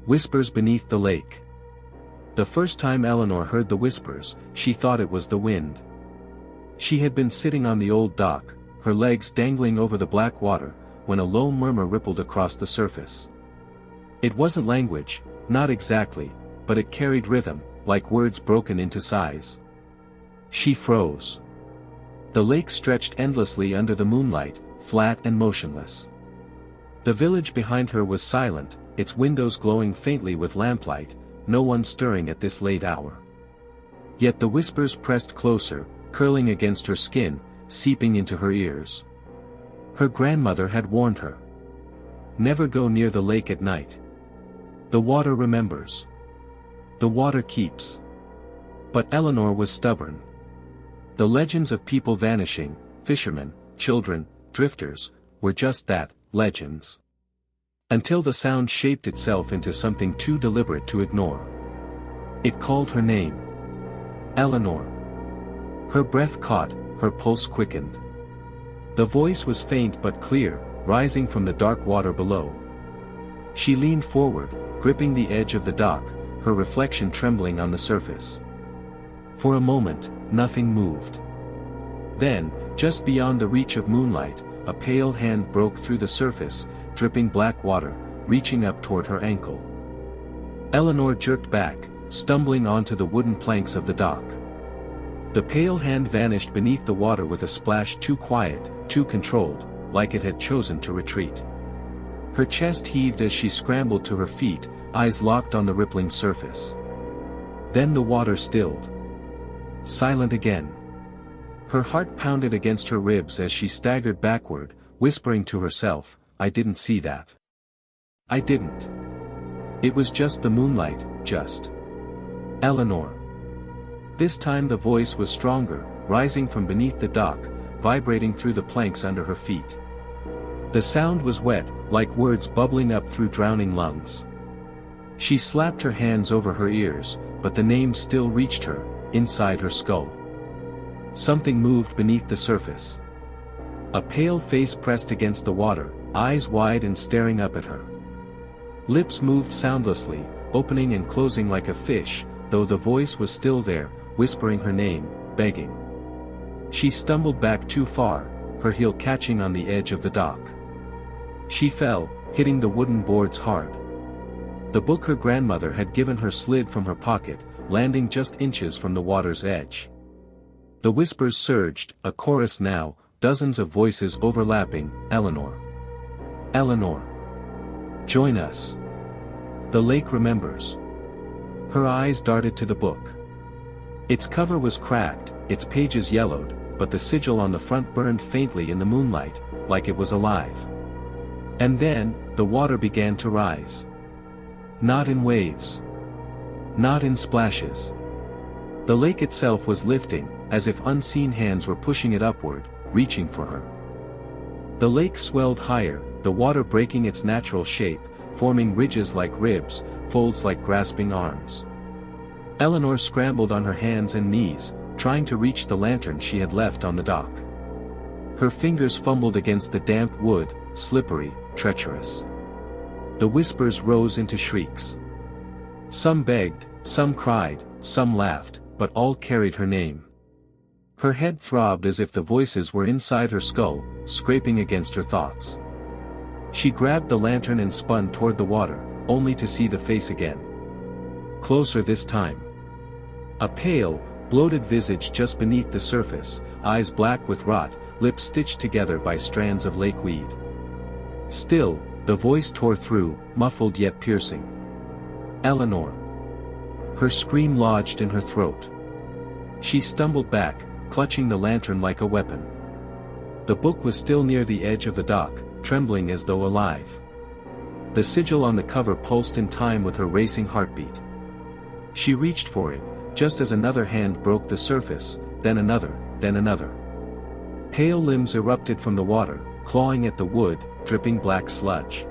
Whispers beneath the lake. The first time Eleanor heard the whispers, she thought it was the wind. She had been sitting on the old dock, her legs dangling over the black water, when a low murmur rippled across the surface. It wasn't language, not exactly, but it carried rhythm, like words broken into sighs. She froze. The lake stretched endlessly under the moonlight, flat and motionless. The village behind her was silent, its windows glowing faintly with lamplight, no one stirring at this late hour. Yet the whispers pressed closer, curling against her skin, seeping into her ears. Her grandmother had warned her. Never go near the lake at night. The water remembers. The water keeps. But Eleanor was stubborn. The legends of people vanishing, fishermen, children, drifters, were just that, legends. Until the sound shaped itself into something too deliberate to ignore. It called her name. Eleanor. Her breath caught, her pulse quickened. The voice was faint but clear, rising from the dark water below. She leaned forward, gripping the edge of the dock, her reflection trembling on the surface. For a moment, nothing moved. Then, just beyond the reach of moonlight, a pale hand broke through the surface, dripping black water, reaching up toward her ankle. Eleanor jerked back, stumbling onto the wooden planks of the dock. The pale hand vanished beneath the water with a splash too quiet, too controlled, like it had chosen to retreat. Her chest heaved as she scrambled to her feet, eyes locked on the rippling surface. Then the water stilled. Silent again. Her heart pounded against her ribs as she staggered backward, whispering to herself, "I didn't see that. I didn't. It was just the moonlight, just." Eleanor. This time the voice was stronger, rising from beneath the dock, vibrating through the planks under her feet. The sound was wet, like words bubbling up through drowning lungs. She slapped her hands over her ears, but the name still reached her, inside her skull. Something moved beneath the surface. A pale face pressed against the water, eyes wide and staring up at her. Lips moved soundlessly, opening and closing like a fish, though the voice was still there, whispering her name, begging. She stumbled back too far, her heel catching on the edge of the dock. She fell, hitting the wooden boards hard. The book her grandmother had given her slid from her pocket, landing just inches from the water's edge. The whispers surged, a chorus now, dozens of voices overlapping, "Eleanor. Eleanor. Join us. The lake remembers." Her eyes darted to the book. Its cover was cracked, its pages yellowed, but the sigil on the front burned faintly in the moonlight, like it was alive. And then, the water began to rise. Not in waves. Not in splashes. The lake itself was lifting, as if unseen hands were pushing it upward, reaching for her. The lake swelled higher, the water breaking its natural shape, forming ridges like ribs, folds like grasping arms. Eleanor scrambled on her hands and knees, trying to reach the lantern she had left on the dock. Her fingers fumbled against the damp wood, slippery, treacherous. The whispers rose into shrieks. Some begged, some cried, some laughed, but all carried her name. Her head throbbed as if the voices were inside her skull, scraping against her thoughts. She grabbed the lantern and spun toward the water, only to see the face again. Closer this time. A pale, bloated visage just beneath the surface, eyes black with rot, lips stitched together by strands of lake weed. Still, the voice tore through, muffled yet piercing. Eleanor. Her scream lodged in her throat. She stumbled back, clutching the lantern like a weapon. The book was still near the edge of the dock, trembling as though alive. The sigil on the cover pulsed in time with her racing heartbeat. She reached for it, just as another hand broke the surface, then another, then another. Pale limbs erupted from the water, clawing at the wood, dripping black sludge.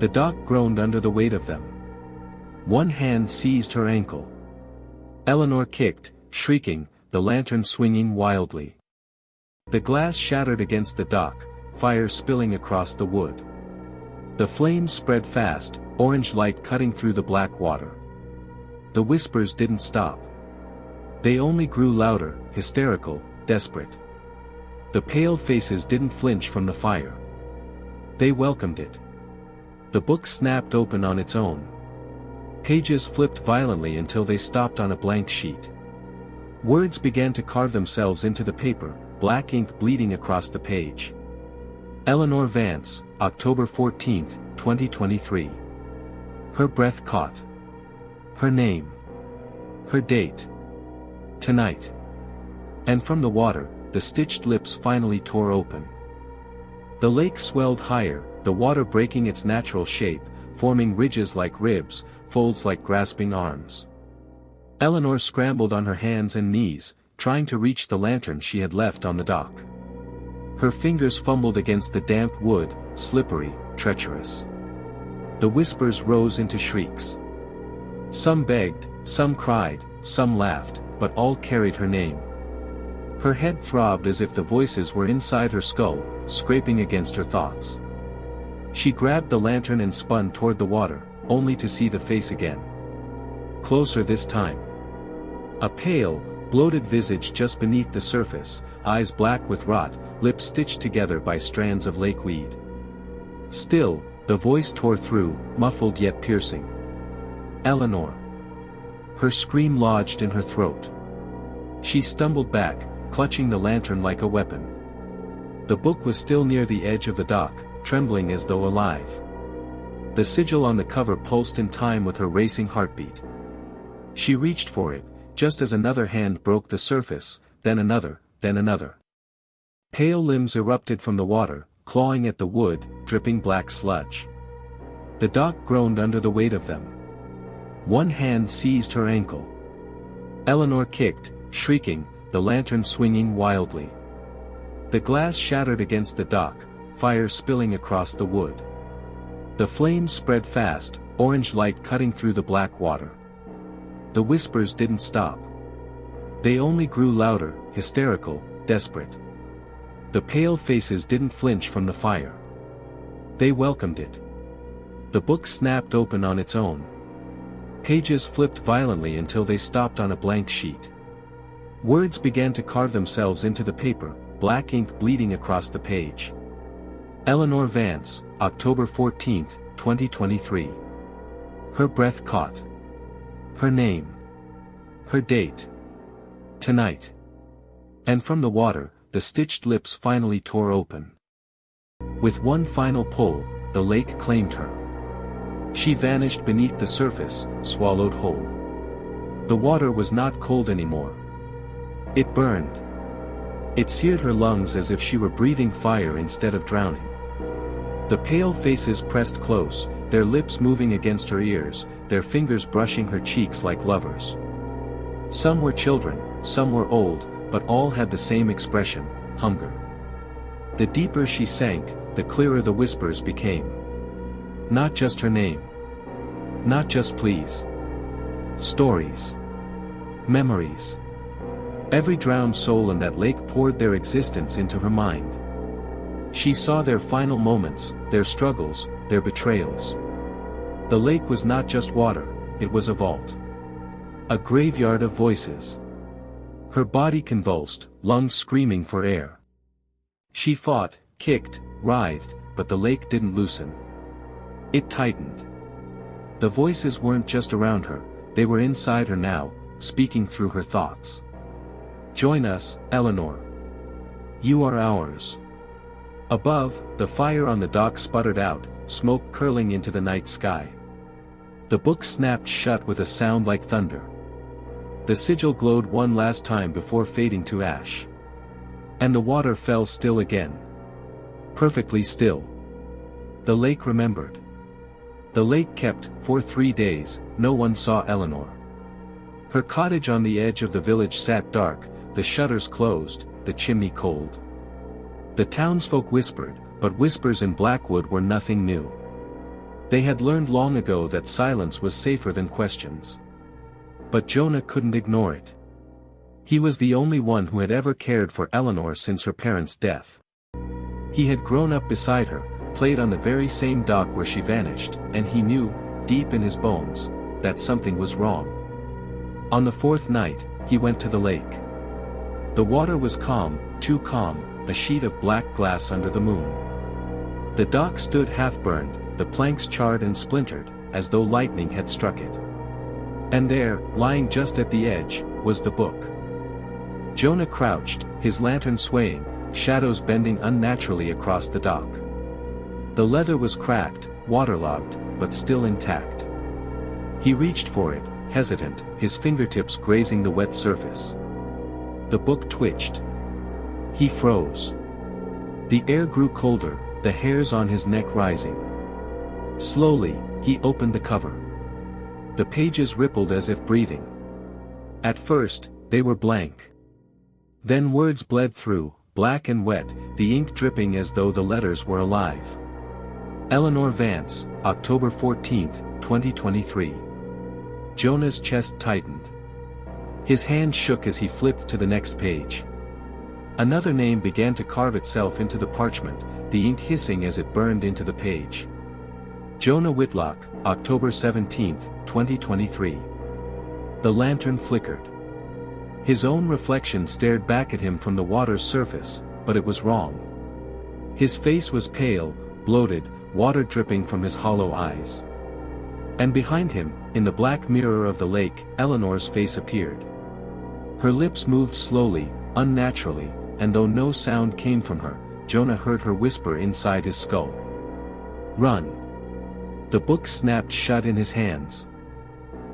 The dock groaned under the weight of them. One hand seized her ankle. Eleanor kicked, shrieking, the lantern swinging wildly. The glass shattered against the dock, fire spilling across the wood. The flames spread fast, orange light cutting through the black water. The whispers didn't stop. They only grew louder, hysterical, desperate. The pale faces didn't flinch from the fire. They welcomed it. The book snapped open on its own. Pages flipped violently until they stopped on a blank sheet. Words began to carve themselves into the paper, black ink bleeding across the page. Eleanor Vance, October 14, 2023. Her breath caught. Her name. Her date. Tonight. And from the water, the stitched lips finally tore open. The lake swelled higher, the water breaking its natural shape, forming ridges like ribs, folds like grasping arms. Eleanor scrambled on her hands and knees, trying to reach the lantern she had left on the dock. Her fingers fumbled against the damp wood, slippery, treacherous. The whispers rose into shrieks. Some begged, some cried, some laughed, but all carried her name. Her head throbbed as if the voices were inside her skull, scraping against her thoughts. She grabbed the lantern and spun toward the water, only to see the face again. Closer this time. A pale, bloated visage just beneath the surface, eyes black with rot, lips stitched together by strands of lake weed. Still, the voice tore through, muffled yet piercing. Eleanor. Her scream lodged in her throat. She stumbled back, clutching the lantern like a weapon. The book was still near the edge of the dock, trembling as though alive. The sigil on the cover pulsed in time with her racing heartbeat. She reached for it, just as another hand broke the surface, then another, then another. Pale limbs erupted from the water, clawing at the wood, dripping black sludge. The dock groaned under the weight of them. One hand seized her ankle. Eleanor kicked, shrieking, the lantern swinging wildly. The glass shattered against the dock, fire spilling across the wood. The flames spread fast, orange light cutting through the black water. The whispers didn't stop. They only grew louder, hysterical, desperate. The pale faces didn't flinch from the fire. They welcomed it. The book snapped open on its own. Pages flipped violently until they stopped on a blank sheet. Words began to carve themselves into the paper, black ink bleeding across the page. Eleanor Vance, October 14, 2023. Her breath caught. Her name. Her date. Tonight. And from the water, the stitched lips finally tore open. With one final pull, the lake claimed her. She vanished beneath the surface, swallowed whole. The water was not cold anymore. It burned. It seared her lungs as if she were breathing fire instead of drowning. The pale faces pressed close, their lips moving against her ears, their fingers brushing her cheeks like lovers. Some were children, some were old, but all had the same expression, hunger. The deeper she sank, the clearer the whispers became. Not just her name. Not just pleas. Stories. Memories. Every drowned soul in that lake poured their existence into her mind. She saw their final moments, their struggles, their betrayals. The lake was not just water, it was a vault. A graveyard of voices. Her body convulsed, lungs screaming for air. She fought, kicked, writhed, but the lake didn't loosen. It tightened. The voices weren't just around her, they were inside her now, speaking through her thoughts. Join us, Eleanor. You are ours. Above, the fire on the dock sputtered out, smoke curling into the night sky. The book snapped shut with a sound like thunder. The sigil glowed one last time before fading to ash. And the water fell still again. Perfectly still. The lake remembered. The lake kept, for 3 days, no one saw Eleanor. Her cottage on the edge of the village sat dark, the shutters closed, the chimney cold. The townsfolk whispered, but whispers in Blackwood were nothing new. They had learned long ago that silence was safer than questions. But Jonah couldn't ignore it. He was the only one who had ever cared for Eleanor since her parents' death. He had grown up beside her, played on the very same dock where she vanished, and he knew, deep in his bones, that something was wrong. On the fourth night, he went to the lake. The water was calm, too calm, a sheet of black glass under the moon. The dock stood half-burned, the planks charred and splintered, as though lightning had struck it. And there, lying just at the edge, was the book. Jonah crouched, his lantern swaying, shadows bending unnaturally across the dock. The leather was cracked, waterlogged, but still intact. He reached for it, hesitant, his fingertips grazing the wet surface. The book twitched. He froze. The air grew colder, the hairs on his neck rising. Slowly, he opened the cover. The pages rippled as if breathing. At first, they were blank. Then words bled through, black and wet, the ink dripping as though the letters were alive. Eleanor Vance, October 14, 2023. Jonah's chest tightened. His hand shook as he flipped to the next page. Another name began to carve itself into the parchment, the ink hissing as it burned into the page. Jonah Whitlock, October 17, 2023. The lantern flickered. His own reflection stared back at him from the water's surface, but it was wrong. His face was pale, bloated, water dripping from his hollow eyes. And behind him, in the black mirror of the lake, Eleanor's face appeared. Her lips moved slowly, unnaturally, and though no sound came from her, Jonah heard her whisper inside his skull. "Run." The book snapped shut in his hands.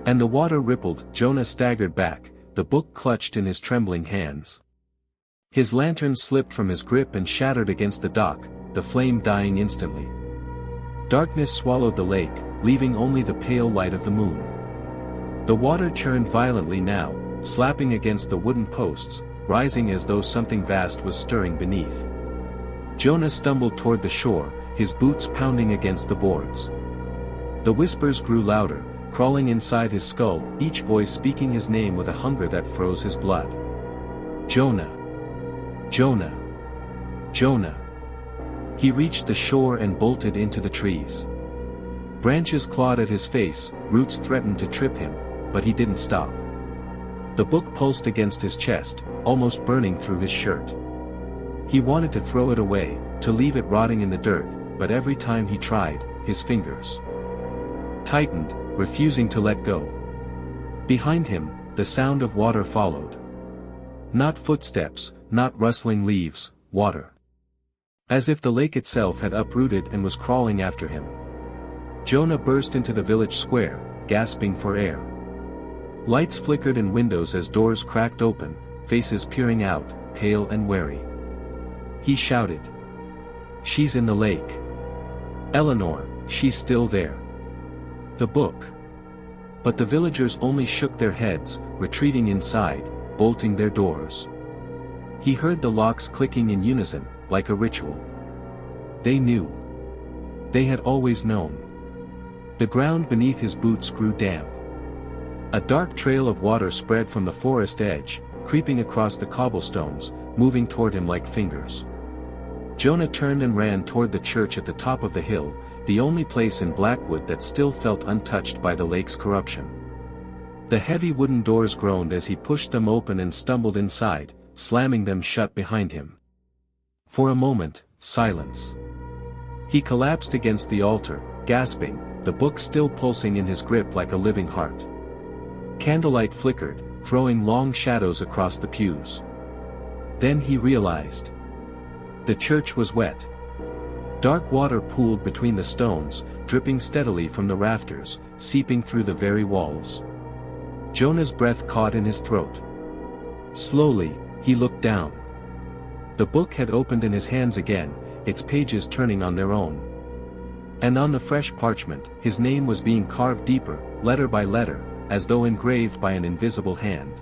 And the water rippled. Jonah staggered back, the book clutched in his trembling hands. His lantern slipped from his grip and shattered against the dock, the flame dying instantly. Darkness swallowed the lake, leaving only the pale light of the moon. The water churned violently now, slapping against the wooden posts, rising as though something vast was stirring beneath. Jonah stumbled toward the shore, his boots pounding against the boards. The whispers grew louder, crawling inside his skull, each voice speaking his name with a hunger that froze his blood. Jonah. Jonah. Jonah. He reached the shore and bolted into the trees. Branches clawed at his face, roots threatened to trip him, but he didn't stop. The book pulsed against his chest, almost burning through his shirt. He wanted to throw it away, to leave it rotting in the dirt, but every time he tried, his fingers tightened, refusing to let go. Behind him, the sound of water followed. Not footsteps, not rustling leaves, water. As if the lake itself had uprooted and was crawling after him. Jonah burst into the village square, gasping for air. Lights flickered in windows as doors cracked open, faces peering out, pale and wary. He shouted. "She's in the lake. Eleanor, she's still there." The book. But the villagers only shook their heads, retreating inside, bolting their doors. He heard the locks clicking in unison, like a ritual. They knew. They had always known. The ground beneath his boots grew damp. A dark trail of water spread from the forest edge, creeping across the cobblestones, moving toward him like fingers. Jonah turned and ran toward the church at the top of the hill, the only place in Blackwood that still felt untouched by the lake's corruption. The heavy wooden doors groaned as he pushed them open and stumbled inside, slamming them shut behind him. For a moment, silence. He collapsed against the altar, gasping, the book still pulsing in his grip like a living heart. Candlelight flickered, throwing long shadows across the pews. Then he realized. The church was wet. Dark water pooled between the stones, dripping steadily from the rafters, seeping through the very walls. Jonah's breath caught in his throat. Slowly, he looked down. The book had opened in his hands again, its pages turning on their own. And on the fresh parchment, his name was being carved deeper, letter by letter, as though engraved by an invisible hand.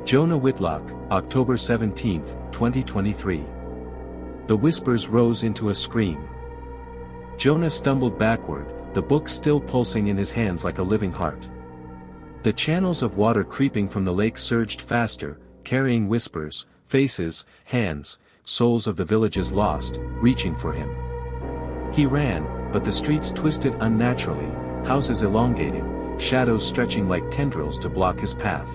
Jonah Whitlock, October 17, 2023. The whispers rose into a scream. Jonah stumbled backward, the book still pulsing in his hands like a living heart. The channels of water creeping from the lake surged faster, carrying whispers, faces, hands, souls of the villages lost, reaching for him. He ran, but the streets twisted unnaturally, houses elongating, shadows stretching like tendrils to block his path.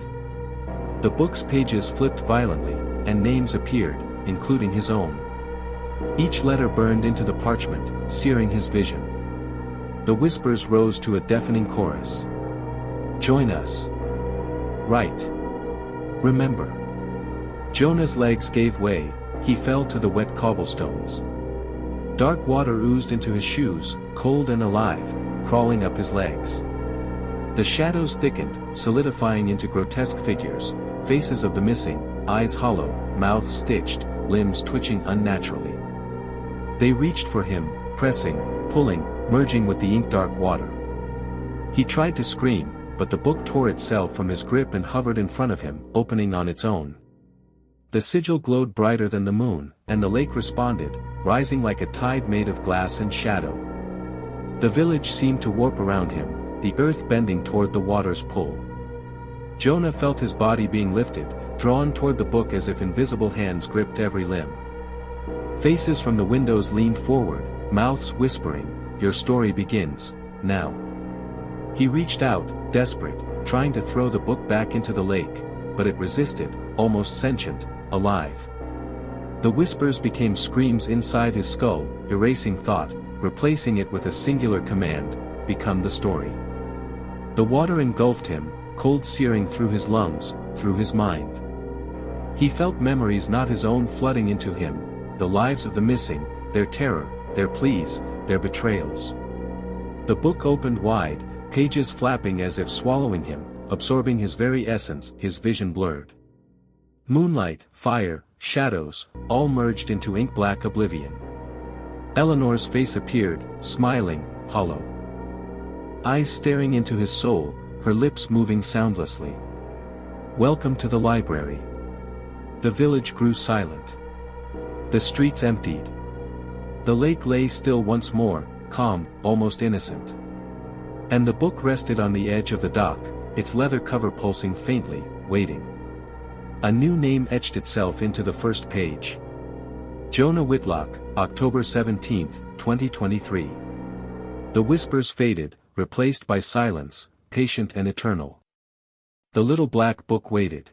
The book's pages flipped violently, and names appeared, including his own. Each letter burned into the parchment, searing his vision. The whispers rose to a deafening chorus. Join us. Right. Remember. Jonah's legs gave way, he fell to the wet cobblestones. Dark water oozed into his shoes, cold and alive, crawling up his legs. The shadows thickened, solidifying into grotesque figures, faces of the missing, eyes hollow, mouths stitched, limbs twitching unnaturally. They reached for him, pressing, pulling, merging with the ink-dark water. He tried to scream, but the book tore itself from his grip and hovered in front of him, opening on its own. The sigil glowed brighter than the moon, and the lake responded, rising like a tide made of glass and shadow. The village seemed to warp around him, the earth bending toward the water's pull. Jonah felt his body being lifted, drawn toward the book as if invisible hands gripped every limb. Faces from the windows leaned forward, mouths whispering, "Your story begins, now." He reached out, desperate, trying to throw the book back into the lake, but it resisted, almost sentient, alive. The whispers became screams inside his skull, erasing thought, replacing it with a singular command, become the story. The water engulfed him, cold searing through his lungs, through his mind. He felt memories not his own flooding into him, the lives of the missing, their terror, their pleas, their betrayals. The book opened wide, pages flapping as if swallowing him, absorbing his very essence, his vision blurred. Moonlight, fire, shadows, all merged into ink-black oblivion. Eleanor's face appeared, smiling, hollow. Eyes staring into his soul, her lips moving soundlessly. "Welcome to the library." The village grew silent. The streets emptied. The lake lay still once more, calm, almost innocent. And the book rested on the edge of the dock, its leather cover pulsing faintly, waiting. A new name etched itself into the first page. Jonah Whitlock, October 17, 2023. The whispers faded, replaced by silence, patient and eternal. The little black book waited.